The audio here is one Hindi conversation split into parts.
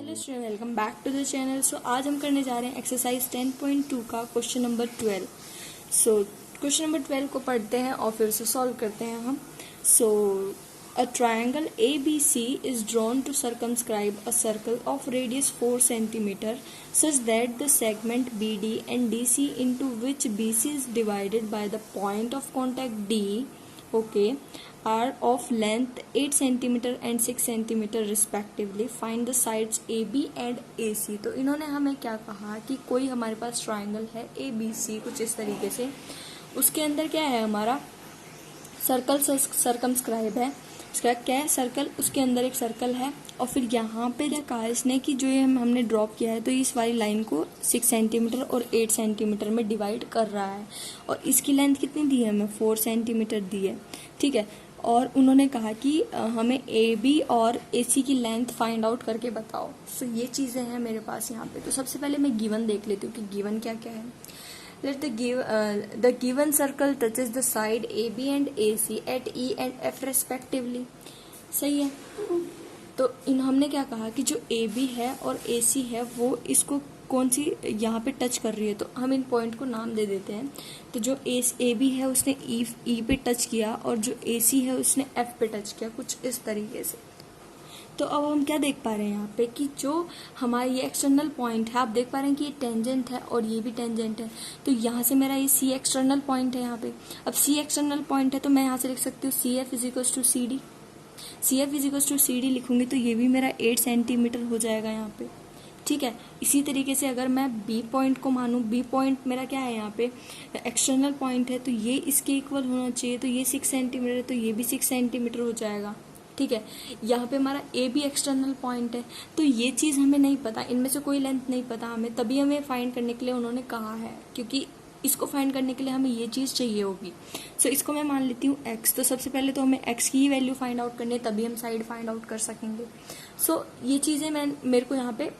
Hello student, welcome back to the channel. So आज हम करने जा रहे हैं एक्सरसाइज 10.2 का question number 12। So question number 12 को पढ़ते हैं और फिर उसे सॉल्व करते हैं हम। So a triangle ABC is drawn to circumscribe a circle of radius 4 cm such that the segment BD and DC into which BC is divided by the point of contact D, okay, are of length 8 cm and 6 cm respectively. Find the sides AB and AC। तो इन्होंने हमें क्या कहा कि कोई हमारे पास ट्रायंगल है ABC कुछ इस तरीके से, उसके अंदर क्या है, हमारा सर्कल सर्कमस्क्राइब है। उसका क्या है, सर्कल, उसके अंदर एक सर्कल है और फिर यहाँ पे क्या कहा इसने कि जो ये हमने ड्रॉप किया है तो इस वाली लाइन को 6 सेंटीमीटर और 8 सेंटीमीटर में डिवाइड कर रहा है और इसकी लेंथ कितनी दी है, हमें 4 सेंटीमीटर दी है, ठीक है। और उन्होंने कहा कि हमें AB और AC की लेंथ फाइंड आउट करके बताओ। सो ये चीज़ें हैं मेरे पास यहाँ पे। तो सबसे पहले मैं गिवन देख लेती हूँ कि गिवन क्या क्या है। Let the given circle touches the side AB and AC at E and F respectively। सही है। तो हमने क्या कहा कि जो AB है और AC है वो इसको कौन सी यहाँ पे टच कर रही है, तो हम इन पॉइंट को नाम दे देते हैं। तो जो AB है उसने E पे टच किया और जो AC है उसने F पे टच किया, कुछ इस तरीके से। तो अब हम क्या देख पा रहे हैं यहाँ पे कि जो हमारा ये एक्सटर्नल पॉइंट है, आप देख पा रहे हैं कि ये टेंजेंट है और ये भी टेंजेंट है। तो यहाँ से मेरा ये C एक्सटर्नल पॉइंट है यहाँ पे। अब C एक्सटर्नल पॉइंट है तो मैं यहाँ से लिख सकती हूँ CF equals to CD। CF equals to CD लिखूंगी तो ये भी मेरा 8 सेंटीमीटर हो जाएगा यहाँ पे, ठीक है। इसी तरीके से अगर मैं B पॉइंट को मानूं, B पॉइंट मेरा क्या है यहाँ पे, एक्सटर्नल पॉइंट है, तो ये इसके इक्वल होना चाहिए। तो ये 6 सेंटीमीटर है तो ये भी 6 सेंटीमीटर हो जाएगा, ठीक है। यहाँ पे हमारा A भी एक्सटर्नल पॉइंट है। तो ये चीज़ हमें नहीं पता, इनमें से कोई लेंथ नहीं पता हमें, तभी हमें फाइंड करने के लिए उन्होंने कहा है, क्योंकि इसको फाइंड करने के लिए हमें ये चीज़ चाहिए होगी। सो इसको मैं मान लेती हूँ x। तो सबसे पहले तो हमें x की ही वैल्यू फाइंड आउट करनी है, तभी हम साइड फाइंड आउट कर सकेंगे। सो ये चीज़ें मेरे को यहाँ पे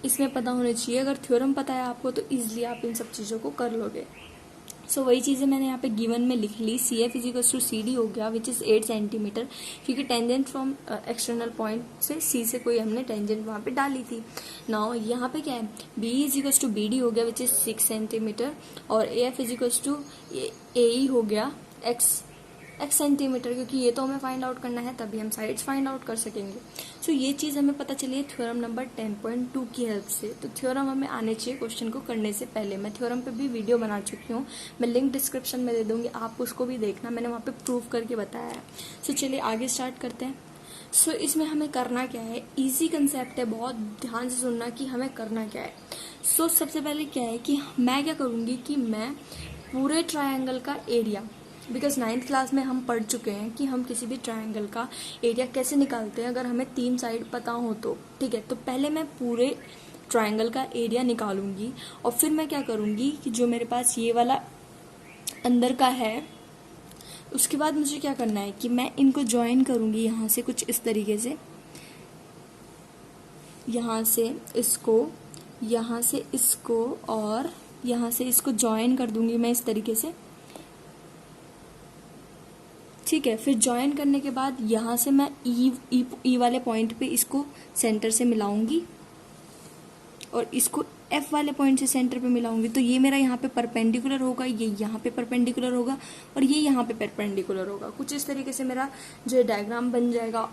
इसमें पता होनी चाहिए। अगर थ्योरम पता है आपको तो ईजिली आप इन सब चीज़ों को कर लोगे। सो वही चीज़ें मैंने यहाँ पे गिवन में लिख ली। CF इजिकल्स टू CD हो गया विच इज़ 8 सेंटीमीटर, क्योंकि टेंजेंट फ्रॉम एक्सटर्नल पॉइंट से C से कोई हमने टेंजेंट वहाँ पे डाली थी। नाउ यहाँ पे क्या है, B इजिकल्स टू BD हो गया विच इज़ 6 सेंटीमीटर और AF इजिकल्स टू AE हो गया x सेंटीमीटर, क्योंकि ये तो हमें फाइंड आउट करना है, तभी हम साइड्स फाइंड आउट कर सकेंगे। सो ये चीज़ हमें पता चली है थ्योरम नंबर 10.2 की हेल्प से। तो थ्योरम हमें आने चाहिए क्वेश्चन को करने से पहले। मैं थ्योरम पे भी वीडियो बना चुकी हूँ, मैं लिंक डिस्क्रिप्शन में दे दूँगी, आप उसको भी देखना, मैंने वहाँ पे प्रूव करके बताया है। सो चलिए आगे स्टार्ट करते हैं। सो इसमें हमें करना क्या है, ईजी कंसेप्ट है, बहुत ध्यान से सुनना कि हमें करना क्या है। सो सबसे पहले क्या है कि मैं क्या करूँगी कि मैं पूरे ट्रायंगल का एरिया, बिकॉज 9th क्लास में हम पढ़ चुके हैं कि हम किसी भी ट्रायंगल का एरिया कैसे निकालते हैं अगर हमें 3 साइड पता हो तो, ठीक है। तो पहले मैं पूरे ट्रायंगल का एरिया निकालूंगी और फिर मैं क्या करूंगी कि जो मेरे पास ये वाला अंदर का है, उसके बाद मुझे क्या करना है कि मैं इनको ज्वाइन करूंगी यहाँ से कुछ इस तरीके से, यहाँ से इसको, यहाँ से इसको और यहाँ से इसको ज्वाइन कर दूंगी मैं इस तरीके से, ठीक है। फिर ज्वाइन करने के बाद यहाँ से मैं ई वाले पॉइंट पे इसको सेंटर से मिलाऊंगी और इसको F वाले पॉइंट से सेंटर पे मिलाऊंगी। तो ये मेरा यहाँ पे परपेंडिकुलर होगा, ये यहाँ पे परपेंडिकुलर होगा और ये यहाँ पे परपेंडिकुलर होगा। कुछ इस तरीके से मेरा जो डायग्राम बन जाएगा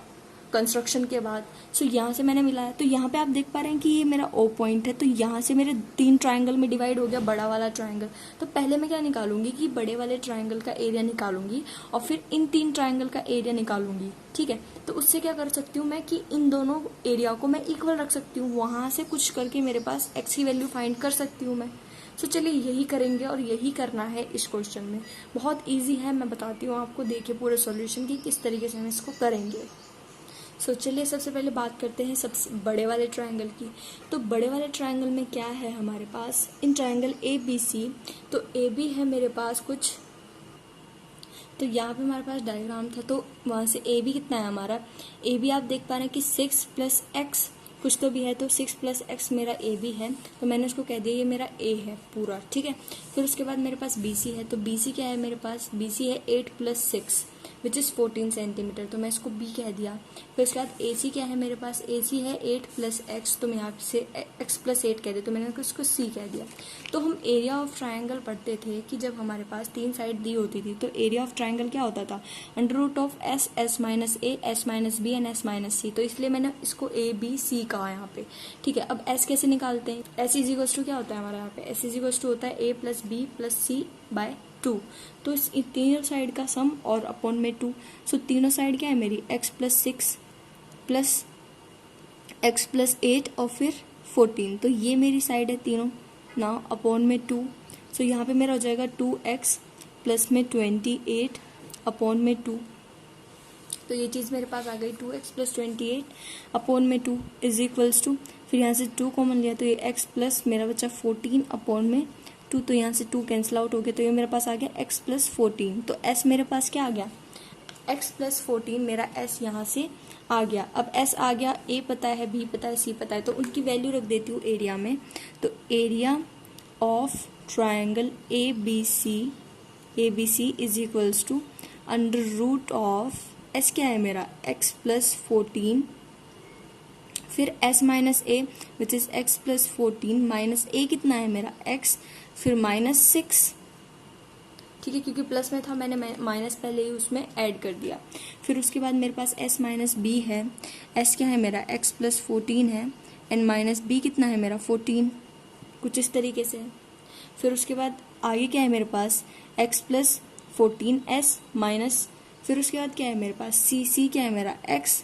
कंस्ट्रक्शन के बाद। सो यहाँ से मैंने मिलाया, तो यहाँ पे आप देख पा रहे हैं कि ये मेरा O पॉइंट है। तो यहाँ से मेरे 3 ट्रायंगल में डिवाइड हो गया बड़ा वाला ट्रायंगल। तो पहले मैं क्या निकालूंगी कि बड़े वाले ट्रायंगल का एरिया निकालूंगी और फिर इन 3 ट्रायंगल का एरिया निकालूंगी, ठीक है। तो उससे क्या कर सकती हूँ मैं कि इन दोनों एरिया को मैं इक्वल रख सकती हूँ, वहाँ से कुछ करके मेरे पास x की वैल्यू फाइंड कर सकती हूँ मैं। सो चलिए यही करेंगे और यही करना है इस क्वेश्चन में। बहुत ईजी है, मैं बताती हूँ आपको, देखिए पूरे सोल्यूशन की किस तरीके से हम इसको करेंगे। सो चलिए सबसे पहले बात करते हैं सबसे बड़े वाले ट्रायंगल की। तो बड़े वाले ट्रायंगल में क्या है हमारे पास, इन ट्रायंगल ABC, तो AB है मेरे पास कुछ, तो यहाँ पे हमारे पास डायग्राम था, तो वहाँ से AB कितना है हमारा, AB आप देख पा रहे हैं कि 6 + x कुछ तो भी है, तो 6 + x मेरा AB है, तो मैंने उसको कह दिया ये मेरा A है पूरा, ठीक है। फिर उसके बाद मेरे पास BC है, तो BC क्या है मेरे पास, BC है 8 + 6, विच इज़ 14 सेंटीमीटर, तो मैं इसको बी कह दिया। फिर उसके बाद ए सी क्या है मेरे पास, ए सी है 8 + x, तो मैं यहाँ से x + 8 कह दिया, तो मैंने इसको सी कह दिया। तो हम एरिया ऑफ ट्राइंगल पढ़ते थे कि जब हमारे पास 3 साइड दी होती थी तो एरिया ऑफ ट्राइंगल क्या होता था, √of s, s - a, s - b and s - c। तो इसलिए मैंने इसको a b c कहा यहाँ पे, ठीक है। अब s कैसे निकालते हैं, s = क्या होता है हमारा यहाँ पे, s = होता है a + b + c / 2। तो इस तीनों साइड का सम और अपॉन में 2। सो तीनों साइड क्या है मेरी, x + 6 + x + 8 और फिर 14। तो ये मेरी साइड है तीनों ना, अपॉन में 2। सो यहाँ पे मेरा हो जाएगा 2x + में 28 अपॉन में 2। तो ये चीज़ मेरे पास आ गई, 2x + 28 अपॉन में 2 = फिर यहाँ से 2 कॉमन लिया तो ये x प्लस मेरा बचा 14 अपॉन में 2। तो यहाँ से 2 कैंसिल आउट हो गया, तो ये मेरे पास आ गया x + 14। तो s मेरे पास क्या आ गया, x + 14 मेरा s यहाँ से आ गया। अब s आ गया, a पता है, b पता है, c पता है, तो उनकी वैल्यू रख देती हूँ एरिया में। तो area of triangle ABC = √of s क्या है मेरा, x + 14, फिर s - a which is x + 14 minus a कितना है मेरा x, फिर -6, ठीक है, क्योंकि प्लस में था मैंने माइनस पहले ही उसमें ऐड कर दिया। फिर उसके बाद मेरे पास s - b है, s क्या है मेरा x + 14 है एंड -b कितना है मेरा 14, कुछ इस तरीके से। फिर उसके बाद आगे क्या है मेरे पास, x + 14s माइनस, फिर उसके बाद क्या है मेरे पास c क्या है मेरा x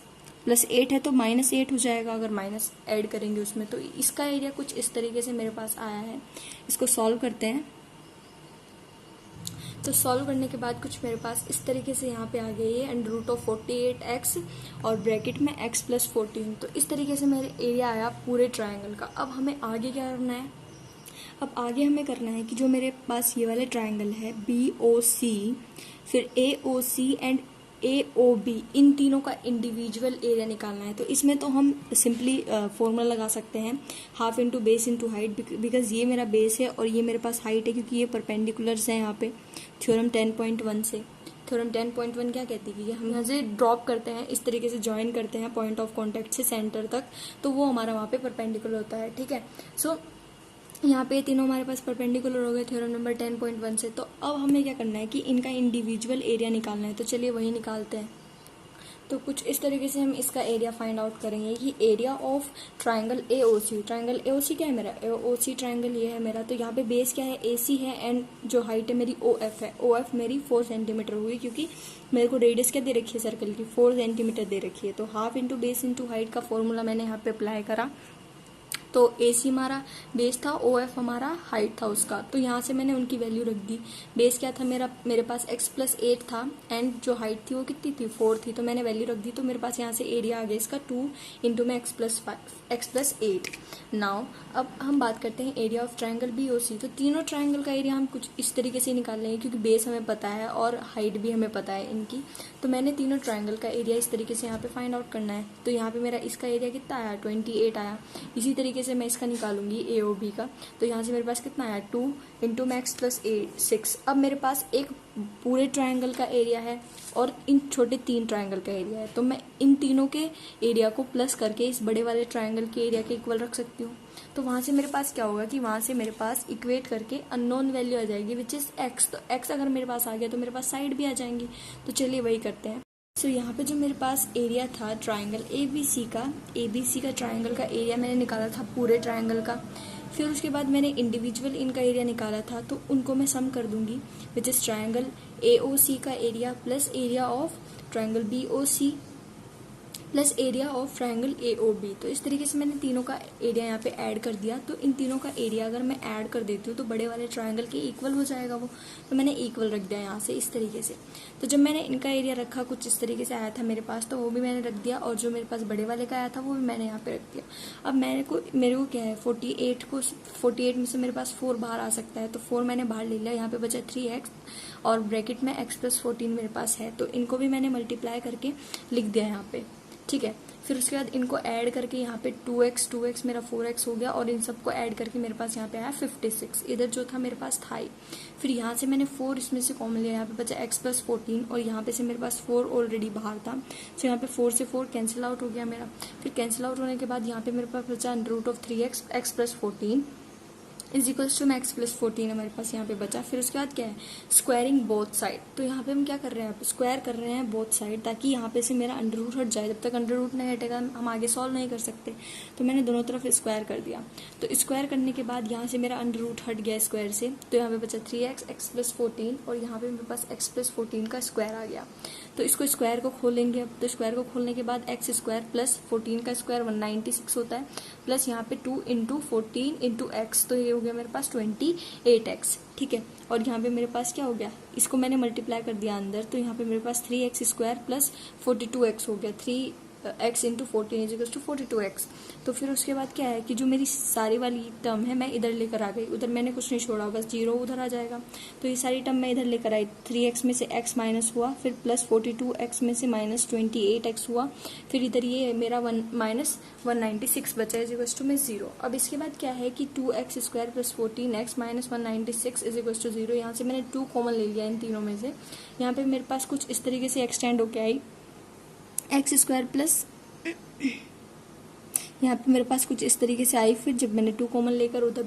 + 8 है, तो -8 हो जाएगा अगर माइनस ऐड करेंगे उसमें। तो इसका एरिया कुछ इस तरीके से मेरे पास आया है। इसको सॉल्व करते हैं। तो सॉल्व करने के बाद कुछ मेरे पास इस तरीके से यहाँ पे आ गई है, √48x और ब्रैकेट में x + 14। तो इस तरीके से मेरे एरिया आया पूरे ट्राइंगल का। अब हमें आगे क्या करना है, अब आगे हमें करना है कि जो मेरे पास ये वाले ट्राइंगल है BOC, फिर AOC एंड AOB, इन तीनों का इंडिविजुअल एरिया निकालना है। तो इसमें तो हम सिंपली फॉर्मूला लगा सकते हैं, half into base into height, because ये मेरा बेस है और ये मेरे पास हाइट है, क्योंकि ये परपेंडिकुलर्स हैं यहाँ पे थ्योरम 10.1 से। थ्योरम 10.1 क्या कहती है कि हम यहाँ से ड्रॉप करते हैं, इस तरीके से ज्वाइन करते हैं पॉइंट ऑफ कॉन्टैक्ट से सेंटर तक, तो वो हमारा वहाँ पे परपेंडिकुलर होता है, ठीक है। सो यहाँ पे तीनों हमारे पास परपेंडिकुलर हो गए थ्योरम नंबर 10.1 से। तो अब हमें क्या करना है कि इनका इंडिविजुअल एरिया निकालना है। तो चलिए वही निकालते हैं। तो कुछ इस तरीके से हम इसका एरिया फाइंड आउट करेंगे कि area of triangle AOC, triangle AOC क्या है मेरा, AOC ट्राइंगल ये है मेरा। तो यहाँ पे बेस क्या है, AC है एंड जो हाइट है मेरी OF है। OF मेरी 4 सेंटीमीटर हुई, क्योंकि मेरे को रेडियस क्या दे रखी है सर्कल की, 4 सेंटीमीटर दे रखी है। तो half into base into height का फॉर्मूला मैंने यहाँ पे अप्लाई करा। तो AC हमारा बेस था, OF हमारा हाइट था उसका। तो यहाँ से मैंने उनकी वैल्यू रख दी। बेस क्या था मेरे पास x + 8 था एंड जो हाइट थी वो कितनी थी, 4 थी। तो मैंने वैल्यू रख दी। तो मेरे पास यहाँ से एरिया आ गया इसका 2 इंटू में x + 8। नाउ अब हम बात करते हैं एरिया ऑफ ट्राइंगल BOC। तो तीनों ट्राइंगल का एरिया हम कुछ इस तरीके से निकाल लेंगे, क्योंकि बेस हमें पता है और हाइट भी हमें पता है इनकी। तो मैंने तीनों ट्राइंगल का एरिया इस तरीके से यहाँ पे फाइंड आउट करना है। तो यहाँ पे मेरा इसका एरिया कितना आया, 28 आया। इसी तरीके से मैं इसका निकालूंगी AOB का। तो यहाँ से मेरे पास कितना आया, 2 इंटू में x + 6। अब मेरे पास एक पूरे ट्राइंगल का एरिया है और इन छोटे 3 ट्राइंगल का एरिया है। तो मैं इन तीनों के एरिया को प्लस करके इस बड़े वाले ट्राइंगल के एरिया के इक्वल रख सकती हूँ। तो वहाँ से मेरे पास क्या होगा कि वहाँ से मेरे पास इक्वेट करके अननोन वैल्यू आ जाएगी, विच इज़ x। तो x अगर मेरे पास आ गया तो मेरे पास साइड भी आ जाएंगी। तो चलिए वही करते हैं। सो यहाँ पे जो मेरे पास एरिया था ट्राइंगल ABC का ट्राइंगल का एरिया मैंने निकाला था पूरे ट्राइंगल का। फिर उसके बाद मैंने इंडिविजुअल इनका एरिया निकाला था, तो उनको मैं सम कर दूंगी, विच इज़ ट्राइंगल AOC का area plus area of triangle BOC plus area of triangle AOB। तो इस तरीके से मैंने तीनों का एरिया यहाँ पे ऐड कर दिया। तो इन तीनों का एरिया अगर मैं ऐड कर देती हूँ तो बड़े वाले ट्राइंगल के इक्वल हो जाएगा वो। तो मैंने इक्वल रख दिया यहाँ से इस तरीके से। तो जब मैंने इनका एरिया रखा कुछ इस तरीके से आया था मेरे पास, तो वो भी मैंने रख दिया, और जो मेरे पास बड़े वाले का आया था वो भी मैंने यहाँ पे रख दिया। अब मेरे को क्या है, 48 में से मेरे पास 4 बाहर आ सकता है, तो 4 मैंने बाहर ले लिया। यहाँ पे बचा 3x और ब्रैकेट में x + 14 मेरे पास है। तो इनको भी मैंने मल्टीप्लाई करके लिख दिया यहाँ पे। ठीक है। फिर उसके बाद इनको ऐड करके यहाँ पे 2x मेरा 4x हो गया, और इन सबको ऐड करके मेरे पास यहाँ पे आया 56। इधर जो था मेरे पास था ही। फिर यहाँ से मैंने 4 इसमें से कॉमन लिया, यहाँ पे बचा x + 14, और यहाँ पे से मेरे पास 4 ऑलरेडी बाहर था, तो यहाँ पे 4 से 4 कैंसिल आउट हो गया मेरा। फिर कैंसिल आउट होने के बाद यहाँ पे मेरे पास बचा √3x x + 14 is equals to में x + 14 हमारे पास यहाँ पे बचा। फिर उसके बाद क्या है, स्क्वायरिंग बोथ साइड। तो यहाँ पे हम क्या कर रहे हैं, स्क्वायर कर रहे हैं बोथ साइड, ताकि यहाँ पे से मेरा अंडर रूट हट जाए। जब तक अंडर रूट नहीं हटेगा हम आगे सॉल्व नहीं कर सकते, तो मैंने दोनों तरफ स्क्वायर कर दिया। तो स्क्वायर करने के बाद यहाँ से मेरा अंडर रूट हट गया स्क्वायर से, तो यहाँ पे बचा 3x x + 14, और यहाँ पे मेरे पास x + 14 का स्क्वायर आ गया। तो इसको स्क्वायर को खोलेंगे अब। तो स्क्वायर को खोलने के बाद x² + 14 का स्क्वायर 196 होता है, प्लस यहाँ पे 2 × 14 × x, तो ये हो गया मेरे पास 28x। ठीक है। और यहाँ पे मेरे पास क्या हो गया, इसको मैंने मल्टीप्लाई कर दिया अंदर, तो यहाँ पे मेरे पास 3x² + 42x हो गया। 3x × 14 = 42x। तो फिर उसके बाद क्या है कि जो मेरी सारी वाली टर्म है मैं इधर लेकर आ गई, उधर मैंने कुछ नहीं छोड़ा, बस 0 उधर आ जाएगा। तो ये सारी टर्म मैं इधर लेकर आई। 3x में से x माइनस हुआ, फिर प्लस 42x में से -28x हुआ, फिर इधर ये मेरा -196 बचा = में 0। अब इसके बाद क्या है कि 2x² + 14x -196 = 0। यहाँ से मैंने 2 कॉमन ले लिया इन तीनों में से। यहाँ पे मेरे पास कुछ इस तरीके से एक्सटेंड होके आई x² प्लस, यहाँ पे मेरे पास कुछ इस तरीके से आई। फिर जब मैंने 2 कॉमन लेकर उधर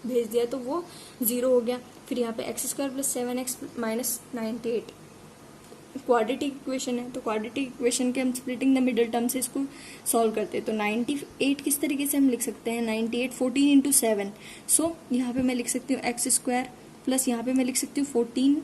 भेज दिया तो वो 0 हो गया। फिर यहाँ पे x² + 7x -98 क्वाड्रेटिक इक्वेशन है, तो क्वाड्रेटिक इक्वेशन के हम स्प्लिटिंग द मिडल टर्म से इसको सॉल्व करते हैं। तो 98 किस तरीके से हम लिख सकते हैं, 98 14 × 7। सो यहाँ पे मैं लिख सकती हूँ x² प्लस यहाँ पे मैं लिख सकती हूँ 14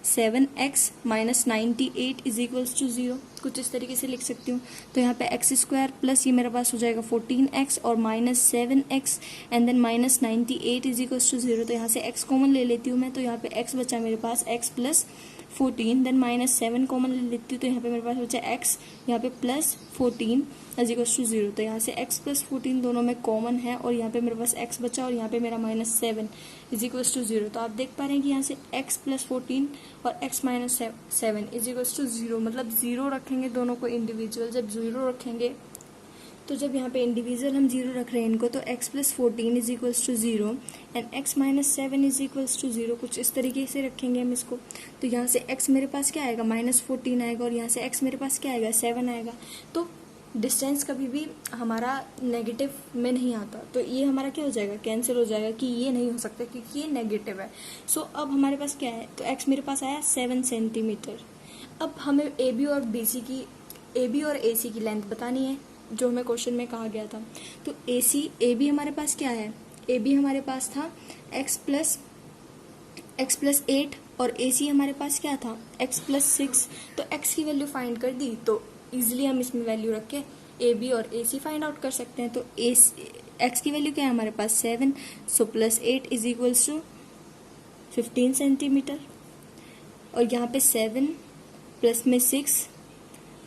-7x -98 = 0, कुछ इस तरीके से लिख सकती हूँ। तो यहाँ पे x² प्लस ये मेरे पास हो जाएगा 14x और -7x एंड देन -98 = 0। तो यहाँ से x कॉमन ले लेती हूँ मैं, तो यहाँ पे x बचा मेरे पास x + 14, देन -7 कॉमन ले लेती हूँ, तो यहाँ पे मेरे पास बचा x, यहाँ पे +14 = 0। तो यहाँ से x + 14 दोनों में कॉमन है, और यहाँ पे मेरे पास x बचा, और यहाँ पे मेरा -7 = 0। तो आप देख पा रहे हैं कि यहाँ से x + 14 और x - 7 = 0, मतलब 0 रखेंगे दोनों को इंडिविजुअल। जब 0 रखेंगे, तो जब यहाँ पे इंडिविजुअल हम 0 रख रहे हैं इनको, तो x + 14 = 0 एंड x - 7 = 0, कुछ इस तरीके से रखेंगे हम इसको। तो यहाँ से x मेरे पास क्या आएगा, -14 आएगा, और यहाँ से x मेरे पास क्या आएगा, 7 आएगा। तो डिस्टेंस कभी भी हमारा नेगेटिव में नहीं आता, तो ये हमारा क्या हो जाएगा, कैंसिल हो जाएगा कि ये नहीं हो सकता क्योंकि ये नेगेटिव है। सो अब हमारे पास क्या है, तो x मेरे पास आया 7 सेंटीमीटर। अब हमें AB और AC की लेंथ बतानी है, जो हमें क्वेश्चन में कहा गया था। तो AB हमारे पास क्या है, AB हमारे पास था x + 8, और AC हमारे पास क्या था, x + 6। तो x की वैल्यू फाइंड कर दी, तो इजीली हम इसमें वैल्यू रख के AB और AC फाइंड आउट कर सकते हैं। तो x की वैल्यू क्या है हमारे पास, 7, सो +8 = 15 सेंटीमीटर, और यहाँ पे 7 प्लस में 6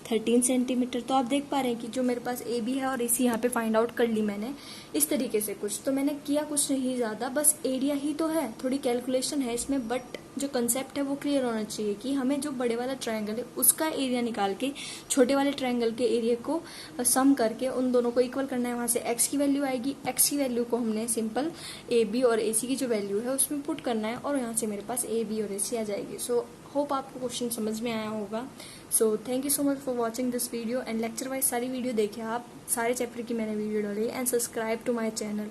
13 सेंटीमीटर। तो आप देख पा रहे हैं कि जो मेरे पास AB है और AC यहाँ पे फाइंड आउट कर ली मैंने इस तरीके से। कुछ तो मैंने किया कुछ नहीं ज़्यादा, बस एरिया ही तो है, थोड़ी कैलकुलेशन है इसमें, बट जो कंसेप्ट है वो क्लियर होना चाहिए कि हमें जो बड़े वाला ट्रायंगल है उसका एरिया निकाल के छोटे वाले ट्रायंगल के एरिया को सम करके उन दोनों को इक्वल करना है। वहाँ से x की वैल्यू आएगी, x की वैल्यू को हमने सिंपल AB और AC की जो वैल्यू है उसमें पुट करना है, और यहाँ से मेरे पास AB और AC आ जाएगी। सो होप आपको क्वेश्चन समझ में आया होगा। So thank you so much for watching this video, and lecture wise सारी वीडियो देखिए आप, सारे चैप्टर की मैंने वीडियो डाली, and subscribe to my channel.